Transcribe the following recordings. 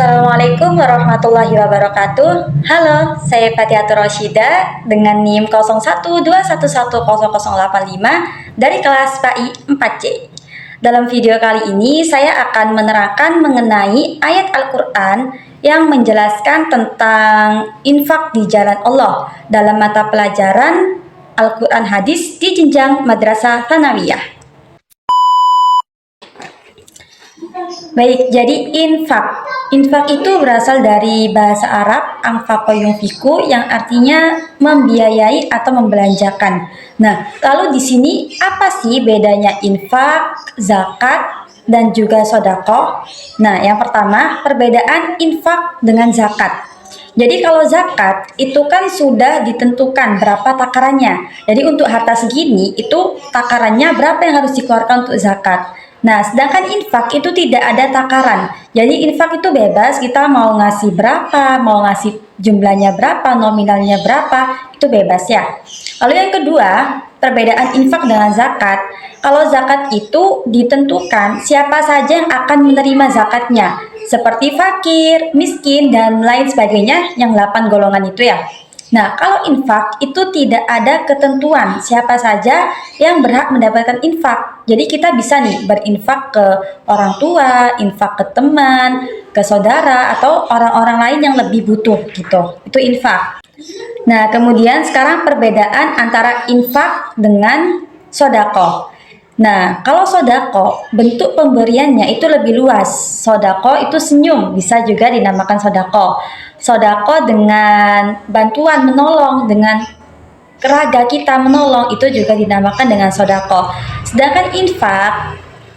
Assalamualaikum warahmatullahi wabarakatuh. Halo, saya Fatihatur Rosyida dengan NIM 0121100085 dari kelas PAI 4C. Dalam video kali ini saya akan menerangkan mengenai ayat Al-Quran yang menjelaskan tentang infak di jalan Allah dalam mata pelajaran Al-Quran Hadis di jenjang Madrasah Tsanawiyah. Baik, jadi infak. Infak itu berasal dari bahasa Arab anfaqa yunfiku yang artinya membiayai atau membelanjakan. Nah, lalu di sini apa sih bedanya infak, zakat, dan juga sedekah? Nah, yang pertama, perbedaan infak dengan zakat. Jadi kalau zakat itu kan sudah ditentukan berapa takarannya. Jadi untuk harta segini itu takarannya berapa yang harus dikeluarkan untuk zakat. Nah, sedangkan infak itu tidak ada takaran. Jadi infak itu bebas, kita mau ngasih berapa, mau ngasih jumlahnya berapa, nominalnya berapa, itu bebas ya. Lalu yang kedua, perbedaan infak dengan zakat. Kalau zakat itu ditentukan siapa saja yang akan menerima zakatnya, seperti fakir, miskin, dan lain sebagainya, yang 8 golongan itu ya. Nah, kalau infak itu tidak ada ketentuan siapa saja yang berhak mendapatkan infak. Jadi kita bisa nih berinfak ke orang tua, infak ke teman, ke saudara, atau orang-orang lain yang lebih butuh gitu. Itu infak. Nah, kemudian sekarang perbedaan antara infak dengan sodako. Nah, kalau sodako, bentuk pemberiannya itu lebih luas. Sodako itu senyum, bisa juga dinamakan sodako. Sodako dengan bantuan menolong, dengan keraga kita menolong, itu juga dinamakan dengan sodako. Sedangkan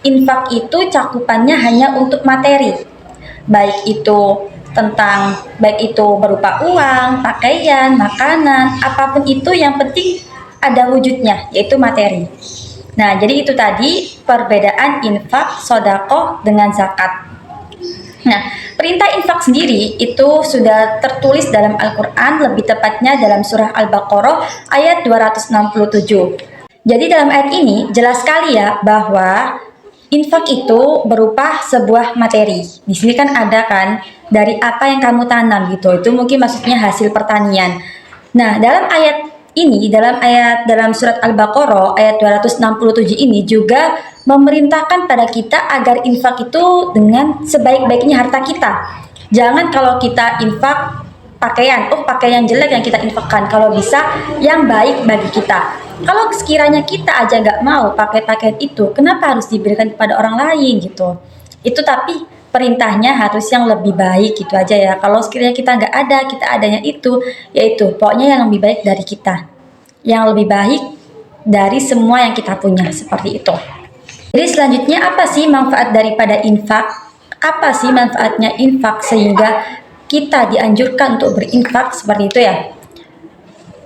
infak itu cakupannya hanya untuk materi, baik itu berupa uang, pakaian, makanan, apapun itu yang penting ada wujudnya, yaitu materi. Nah, jadi itu tadi perbedaan infak, sodako dengan zakat. Nah, perintah infak sendiri itu sudah tertulis dalam Al-Quran, lebih tepatnya dalam surah Al-Baqarah ayat 267. Jadi dalam ayat ini jelas sekali ya bahwa infak itu berupa sebuah materi. Di sini kan ada kan dari apa yang kamu tanam gitu. Itu mungkin maksudnya hasil pertanian. Nah, dalam surat Al-Baqarah ayat 267 ini juga memerintahkan pada kita agar infak itu dengan sebaik-baiknya harta kita. Jangan kalau kita infak pakaian yang jelek yang kita infakkan, kalau bisa yang baik bagi kita. Kalau sekiranya kita aja nggak mau pakai pakaian itu, kenapa harus diberikan kepada orang lain gitu? Itu tapi perintahnya harus yang lebih baik gitu aja ya. Kalau sekiranya kita nggak ada, kita adanya itu, yaitu pokoknya yang lebih baik dari kita, yang lebih baik dari semua yang kita punya, seperti itu. Jadi selanjutnya apa sih manfaat daripada infak? Apa sih manfaatnya infak sehingga kita dianjurkan untuk berinfak seperti itu ya?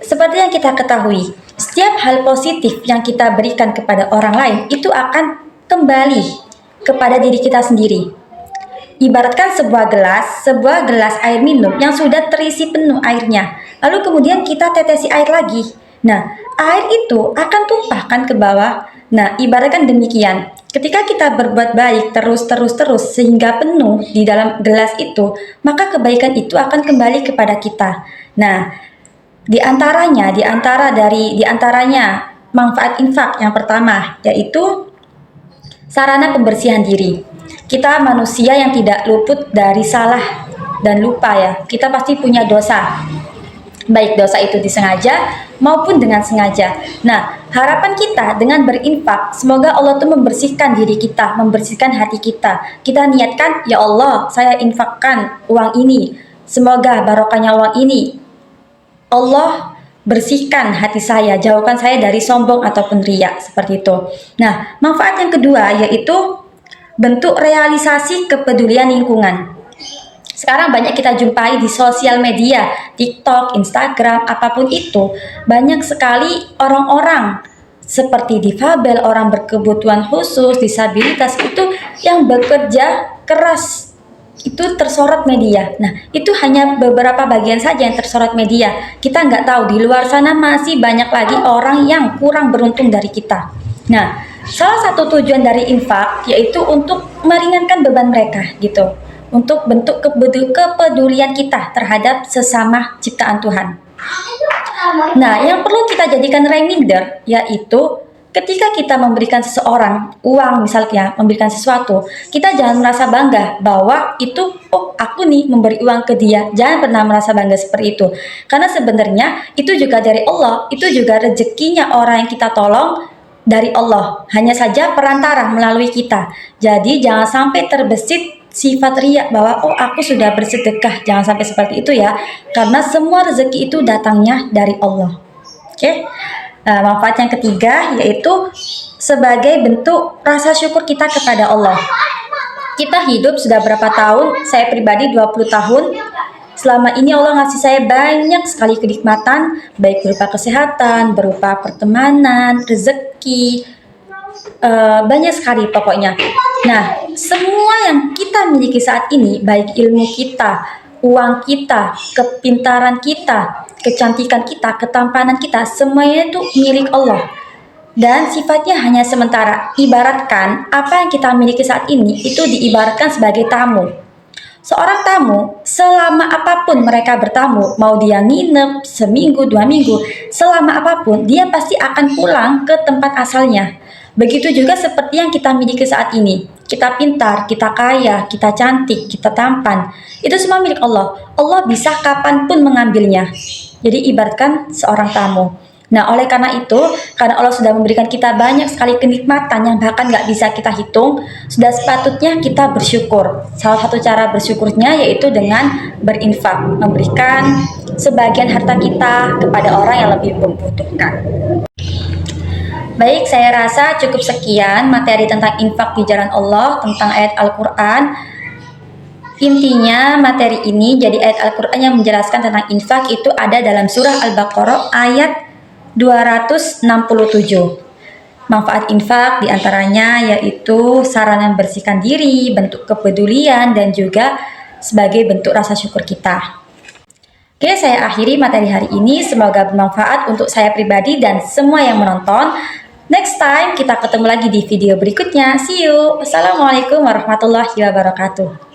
Seperti yang kita ketahui, setiap hal positif yang kita berikan kepada orang lain itu akan kembali kepada diri kita sendiri. Ibaratkan sebuah gelas air minum yang sudah terisi penuh airnya, lalu kemudian kita tetesi air lagi. Nah, air itu akan tumpahkan ke bawah. Nah, ibaratkan demikian. Ketika kita berbuat baik terus sehingga penuh di dalam gelas itu, maka kebaikan itu akan kembali kepada kita. Nah, di antaranya manfaat infak yang pertama yaitu sarana pembersihan diri. Kita manusia yang tidak luput dari salah dan lupa ya. Kita pasti punya dosa. Baik dosa itu disengaja maupun dengan sengaja. Nah, harapan kita dengan berinfak, semoga Allah tuh membersihkan diri kita, membersihkan hati kita. Kita niatkan, ya Allah, saya infakkan uang ini. Semoga barokahnya uang ini Allah bersihkan hati saya, jauhkan saya dari sombong ataupun riya, seperti itu. Nah, manfaat yang kedua yaitu bentuk realisasi kepedulian lingkungan. Sekarang banyak kita jumpai di sosial media, TikTok, Instagram, apapun itu, banyak sekali orang-orang seperti difabel, orang berkebutuhan khusus, disabilitas itu yang bekerja keras, itu tersorot media. Nah, itu hanya beberapa bagian saja yang tersorot media. Kita nggak tahu di luar sana masih banyak lagi orang yang kurang beruntung dari kita. Nah, salah satu tujuan dari infak yaitu untuk meringankan beban mereka gitu. untuk bentuk kepedulian kita terhadap sesama ciptaan Tuhan. Nah, yang perlu kita jadikan reminder yaitu ketika kita memberikan seseorang uang, misalnya memberikan sesuatu, kita jangan merasa bangga bahwa itu, oh aku nih memberi uang ke dia. Jangan pernah merasa bangga seperti itu. Karena sebenarnya itu juga dari Allah, itu juga rezekinya orang yang kita tolong dari Allah. Hanya saja perantara melalui kita. Jadi jangan sampai terbesit sifat riya bahwa oh aku sudah bersedekah. Jangan sampai seperti itu ya. Karena semua rezeki itu datangnya dari Allah. Oke. Nah, manfaat yang ketiga yaitu sebagai bentuk rasa syukur kita kepada Allah. Kita hidup sudah berapa tahun? Saya pribadi 20 tahun. Selama ini Allah ngasih saya banyak sekali kenikmatan, baik berupa kesehatan, berupa pertemanan, rezeki, banyak sekali pokoknya. Nah, semua yang kita miliki saat ini, baik ilmu kita, uang kita, kepintaran kita, kecantikan kita, ketampanan kita, semuanya itu milik Allah. Dan sifatnya hanya sementara. Ibaratkan apa yang kita miliki saat ini itu diibaratkan sebagai tamu. Seorang tamu, selama apapun mereka bertamu, mau dia nginep seminggu, 2 minggu, selama apapun, dia pasti akan pulang ke tempat asalnya. Begitu juga seperti yang kita miliki saat ini. Kita pintar, kita kaya, kita cantik, kita tampan. Itu semua milik Allah. Allah bisa kapanpun mengambilnya. Jadi ibaratkan seorang tamu. Nah, oleh karena itu, karena Allah sudah memberikan kita banyak sekali kenikmatan yang bahkan nggak bisa kita hitung, sudah sepatutnya kita bersyukur. Salah satu cara bersyukurnya yaitu dengan berinfak, memberikan sebagian harta kita kepada orang yang lebih membutuhkan. Baik, saya rasa cukup sekian materi tentang infak di jalan Allah, tentang ayat Al-Quran. Intinya materi ini jadi ayat Al-Quran yang menjelaskan tentang infak itu ada dalam surah Al-Baqarah ayat 267. Manfaat infak diantaranya yaitu sarana membersihkan diri, bentuk kepedulian, dan juga sebagai bentuk rasa syukur kita. Oke, saya akhiri materi hari ini. Semoga bermanfaat untuk saya pribadi dan semua yang menonton. Next time kita ketemu lagi di video berikutnya. See you. Wassalamualaikum warahmatullahi wabarakatuh.